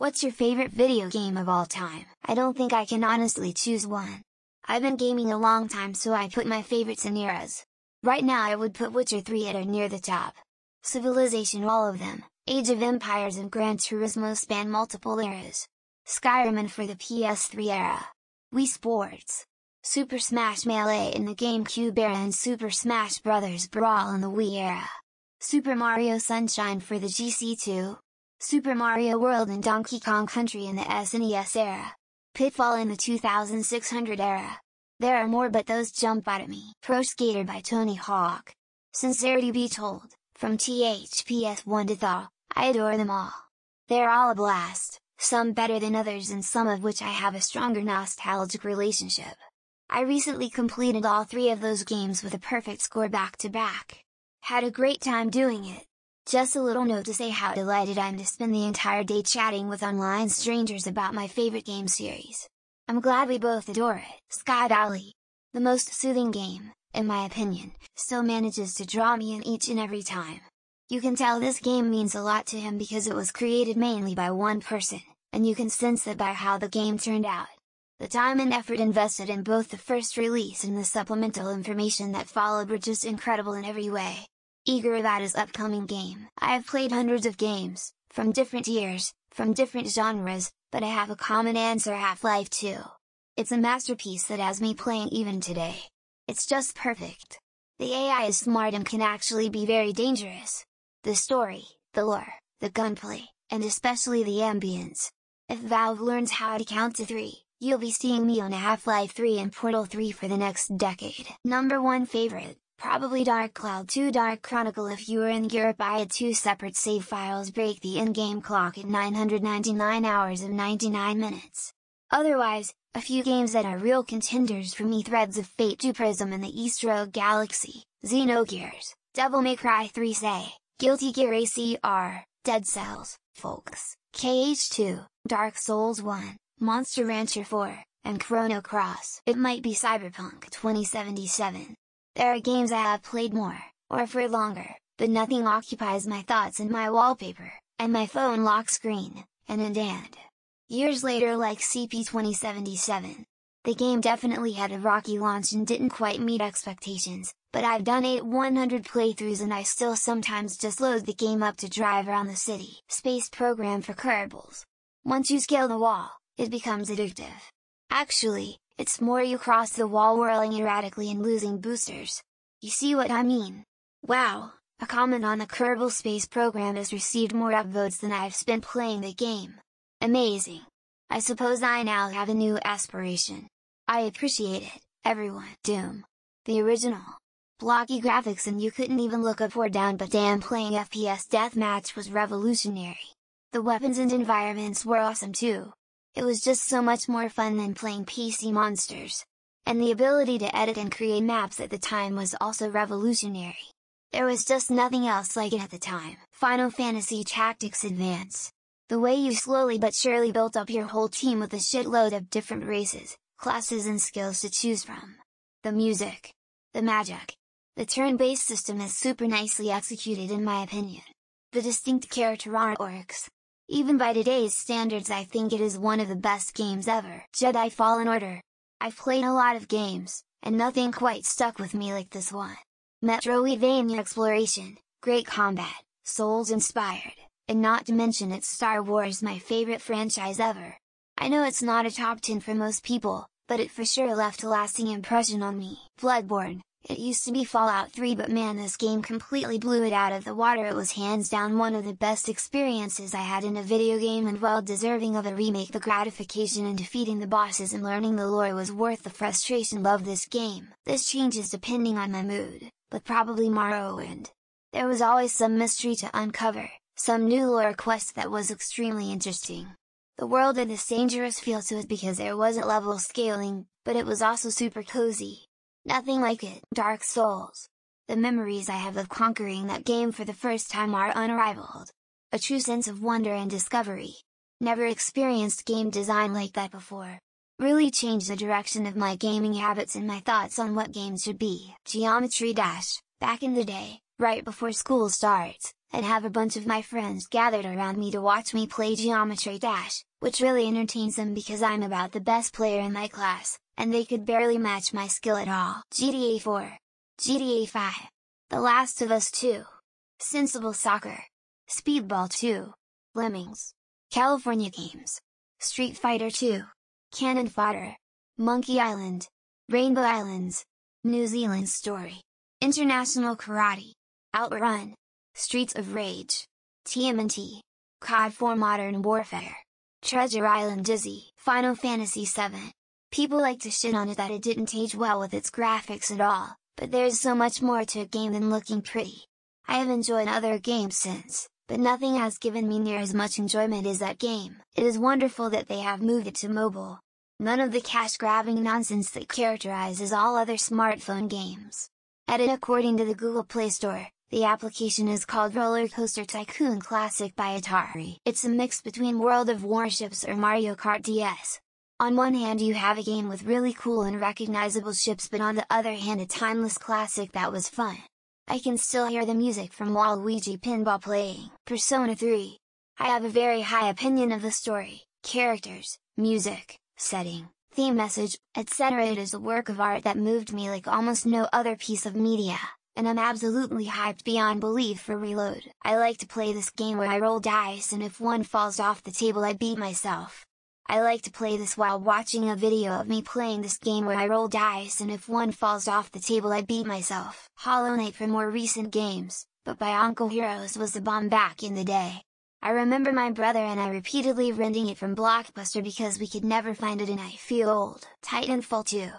What's your favorite video game of all time? I don't think I can honestly choose one. I've been gaming a long time, so I put my favorites in eras. Right now I would put Witcher 3 at or near the top. Civilization, all of them, Age of Empires and Gran Turismo span multiple eras. Skyrim and for the PS3 era. Wii Sports. Super Smash Melee in the GameCube era and Super Smash Bros. Brawl in the Wii era. Super Mario Sunshine for the GC2. Super Mario World and Donkey Kong Country in the SNES era. Pitfall in the 2600 era. There are more, but those jump out at me. Pro Skater by Tony Hawk. Sincerity be told, from THPS 1 to Thaw, I adore them all. They're all a blast, some better than others and some of which I have a stronger nostalgic relationship. I recently completed all 3 of those games with a perfect score back to back. Had a great time doing it. Just a little note to say how delighted I'm to spend the entire day chatting with online strangers about my favorite game series. I'm glad we both adore it. Sky Valley, the most soothing game, in my opinion, still manages to draw me in each and every time. You can tell this game means a lot to him because it was created mainly by one person, and you can sense that by how the game turned out. The time and effort invested in both the first release and the supplemental information that followed were just incredible in every way. Eager about his upcoming game. I have played hundreds of games, from different years, from different genres, but I have a common answer: Half-Life 2. It's a masterpiece that has me playing even today. It's just perfect. The AI is smart and can actually be very dangerous. The story, the lore, the gunplay, and especially the ambience. If Valve learns how to count to 3, you'll be seeing me on Half-Life 3 and Portal 3 for the next decade. Number 1 favorite, probably Dark Cloud 2 Dark Chronicle. If you were in Europe, I had 2 separate save files break the in-game clock at 999 hours and 99 minutes. Otherwise, a few games that are real contenders for me: Threads of Fate 2 Prism in the East Road Galaxy, Xenogears, Devil May Cry 3 Say, Guilty Gear ACR, Dead Cells, Folks, KH2, Dark Souls 1, Monster Rancher 4, and Chrono Cross. It might be Cyberpunk 2077. There are games I have played more, or for longer, but nothing occupies my thoughts and my wallpaper, and my phone lock screen, and years later, like CP 2077. The game definitely had a rocky launch and didn't quite meet expectations, but I've done 100 playthroughs and I still sometimes just load the game up to drive around the city. Space Program for Kerbals. Once you scale the wall, it becomes addictive. Actually, it's more you cross the wall whirling erratically and losing boosters. You see what I mean? Wow, a comment on the Kerbal Space Program has received more upvotes than I've spent playing the game. Amazing! I suppose I now have a new aspiration. I appreciate it, everyone. Doom. The original. Blocky graphics and you couldn't even look up or down, but damn, playing FPS deathmatch was revolutionary. The weapons and environments were awesome too. It was just so much more fun than playing PC monsters. And the ability to edit and create maps at the time was also revolutionary. There was just nothing else like it at the time. Final Fantasy Tactics Advance. The way you slowly but surely built up your whole team with a shitload of different races, classes and skills to choose from. The music. The magic. The turn-based system is super nicely executed in my opinion. The distinct character artworks. Even by today's standards, I think it is one of the best games ever. Jedi Fallen Order. I've played a lot of games, and nothing quite stuck with me like this one. Metroidvania exploration, great combat, Souls-inspired, and not to mention it's Star Wars, my favorite franchise ever. I know it's not a top 10 for most people, but it for sure left a lasting impression on me. Bloodborne. It used to be Fallout 3, but man, this game completely blew it out of the water. It was hands down one of the best experiences I had in a video game and well deserving of a remake. The gratification in defeating the bosses and learning the lore was worth the frustration. Love this game. This changes depending on my mood, but probably Morrowind. There was always some mystery to uncover, some new lore quest that was extremely interesting. The world had this dangerous feel to it because there wasn't level scaling, but it was also super cozy. Nothing like it. Dark Souls. The memories I have of conquering that game for the first time are unrivaled. A true sense of wonder and discovery. Never experienced game design like that before. Really changed the direction of my gaming habits and my thoughts on what games should be. Geometry Dash. Back in the day, right before school starts, I'd have a bunch of my friends gathered around me to watch me play Geometry Dash, which really entertains them because I'm about the best player in my class, and they could barely match my skill at all. GTA 4, GTA 5, The Last of Us 2, Sensible Soccer, Speedball 2, Lemmings, California Games, Street Fighter 2, Cannon Fodder, Monkey Island, Rainbow Islands, New Zealand Story, International Karate, OutRun, Streets of Rage, TMNT, COD 4 Modern Warfare, Treasure Island Dizzy, Final Fantasy VII. People like to shit on it that it didn't age well with its graphics at all, but there's so much more to a game than looking pretty. I have enjoyed other games since, but nothing has given me near as much enjoyment as that game. It is wonderful that they have moved it to mobile. None of the cash-grabbing nonsense that characterizes all other smartphone games. According to the Google Play Store, the application is called Roller Coaster Tycoon Classic by Atari. It's a mix between World of Warships or Mario Kart DS. On one hand you have a game with really cool and recognizable ships, but on the other hand a timeless classic that was fun. I can still hear the music from Waluigi Pinball playing. Persona 3. I have a very high opinion of the story, characters, music, setting, theme message, etc. It is a work of art that moved me like almost no other piece of media, and I'm absolutely hyped beyond belief for Reload. I like to play this game where I roll dice and if one falls off the table I beat myself. I like to play this while watching a video of me playing this game where I roll dice and if one falls off the table I beat myself. Hollow Knight for more recent games, but Bionicle Heroes was the bomb back in the day. I remember my brother and I repeatedly renting it from Blockbuster because we could never find it and I feel old. Titanfall 2.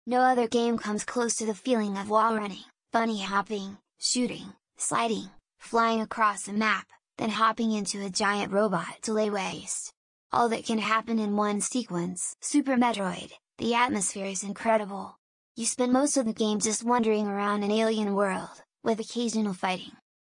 No other game comes close to the feeling of wall running, bunny hopping, shooting, sliding, flying across the map, then hopping into a giant robot to lay waste. All that can happen in one sequence. Super Metroid, the atmosphere is incredible. You spend most of the game just wandering around an alien world, with occasional fighting.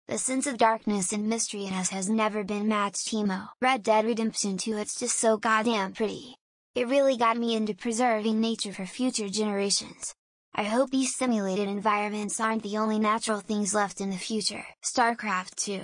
The sense of darkness and mystery in us has never been matched. Red Dead Redemption 2. It's just so goddamn pretty. It really got me into preserving nature for future generations. I hope these simulated environments aren't the only natural things left in the future. StarCraft 2.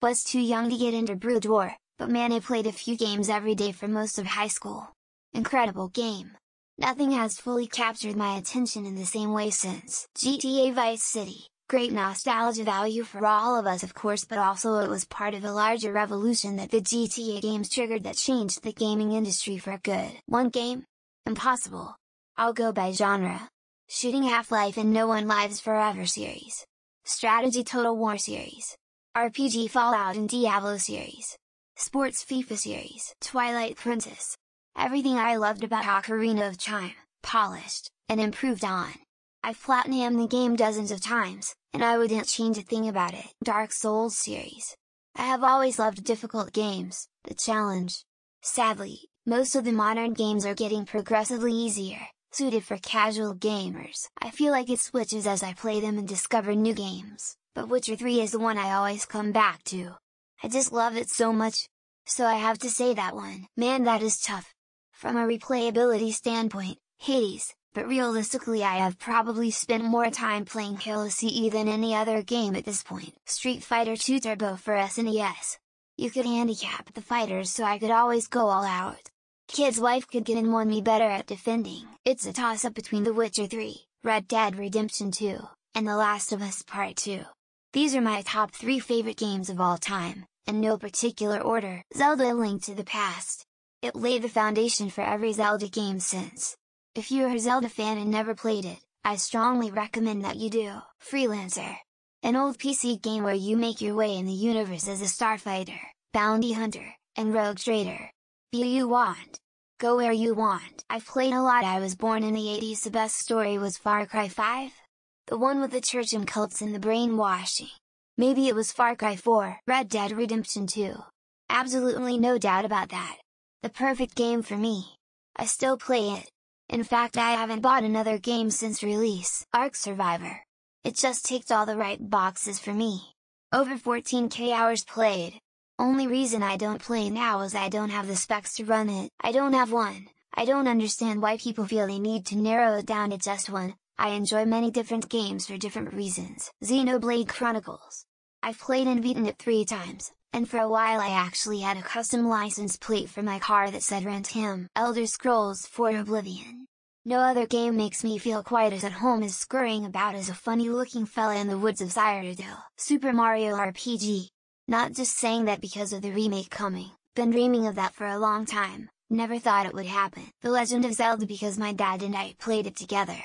Was too young to get into Brood War, but man, I played a few games every day for most of high school. Incredible game. Nothing has fully captured my attention in the same way since GTA Vice City. Great nostalgia value for all of us of course, but also it was part of a larger revolution that the GTA games triggered that changed the gaming industry for good. One game? Impossible. I'll go by genre. Shooting Half-Life and No One Lives Forever series. Strategy Total War series. RPG Fallout and Diablo series. Sports FIFA series. Twilight Princess. Everything I loved about Ocarina of Time, polished, and improved on. I've platinumed the game dozens of times, and I wouldn't change a thing about it. Dark Souls series. I have always loved difficult games, the challenge. Sadly, most of the modern games are getting progressively easier, suited for casual gamers. I feel like it switches as I play them and discover new games, but Witcher 3 is the one I always come back to. I just love it so much. So I have to say that one. Man, that is tough. From a replayability standpoint, Hades, but realistically I have probably spent more time playing Halo CE than any other game at this point. Street Fighter 2 Turbo for SNES. You could handicap the fighters so I could always go all out. Kid's wife could get in on me better at defending. It's a toss-up between The Witcher 3, Red Dead Redemption 2, and The Last of Us Part 2. These are my top 3 favorite games of all time, in no particular order. Zelda: A Link to the Past. It laid the foundation for every Zelda game since. If you're a Zelda fan and never played it, I strongly recommend that you do. Freelancer. An old PC game where you make your way in the universe as a starfighter, bounty hunter, and rogue trader. Be who you want. Go where you want. I've played a lot. I was born in the 80s. The best story was Far Cry 5? The one with the church and cults and the brainwashing. Maybe it was Far Cry 4. Red Dead Redemption 2. Absolutely no doubt about that. The perfect game for me. I still play it. In fact, I haven't bought another game since release. Ark Survivor. It just ticked all the right boxes for me. Over 14k hours played. Only reason I don't play now is I don't have the specs to run it. I don't have one. I don't understand why people feel they need to narrow it down to just one. I enjoy many different games for different reasons. Xenoblade Chronicles. I've played and beaten it 3 times, and for a while I actually had a custom license plate for my car that said Rent Him, Elder Scrolls 4 Oblivion. No other game makes me feel quite as at home as scurrying about as a funny-looking fella in the woods of Cyrodiil. Super Mario RPG. Not just saying that because of the remake coming, been dreaming of that for a long time, never thought it would happen. The Legend of Zelda because my dad and I played it together.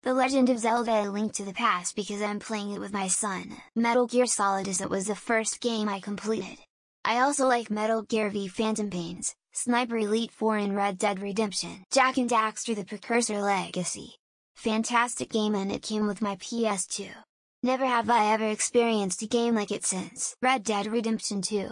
The Legend of Zelda: A Link to the Past because I'm playing it with my son. Metal Gear Solid as it was the first game I completed. I also like Metal Gear V Phantom Pains, Sniper Elite 4 and Red Dead Redemption. Jak and Daxter: The Precursor Legacy. Fantastic game and it came with my PS2. Never have I ever experienced a game like it since Red Dead Redemption 2.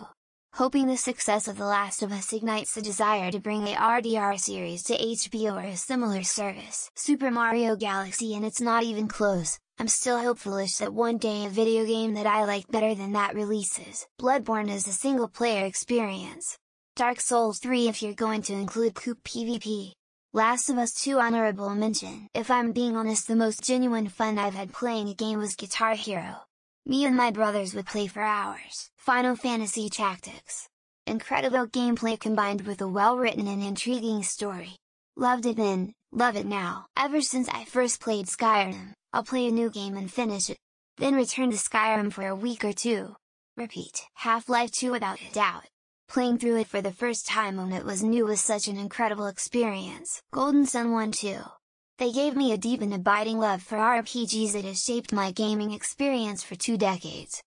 Hoping the success of The Last of Us ignites the desire to bring a RDR series to HBO or a similar service. Super Mario Galaxy and it's not even close, I'm still hopeful-ish that one day a video game that I like better than that releases. Bloodborne is a single-player experience. Dark Souls 3 if you're going to include Coop PvP. Last of Us 2 honorable mention. If I'm being honest, the most genuine fun I've had playing a game was Guitar Hero. Me and my brothers would play for hours. Final Fantasy Tactics. Incredible gameplay combined with a well-written and intriguing story. Loved it then, love it now. Ever since I first played Skyrim, I'll play a new game and finish it. Then return to Skyrim for a week or two. Repeat. Half-Life 2 without a doubt. Playing through it for the first time when it was new was such an incredible experience. Golden Sun 1 too. They gave me a deep and abiding love for RPGs that has shaped my gaming experience for 2 decades.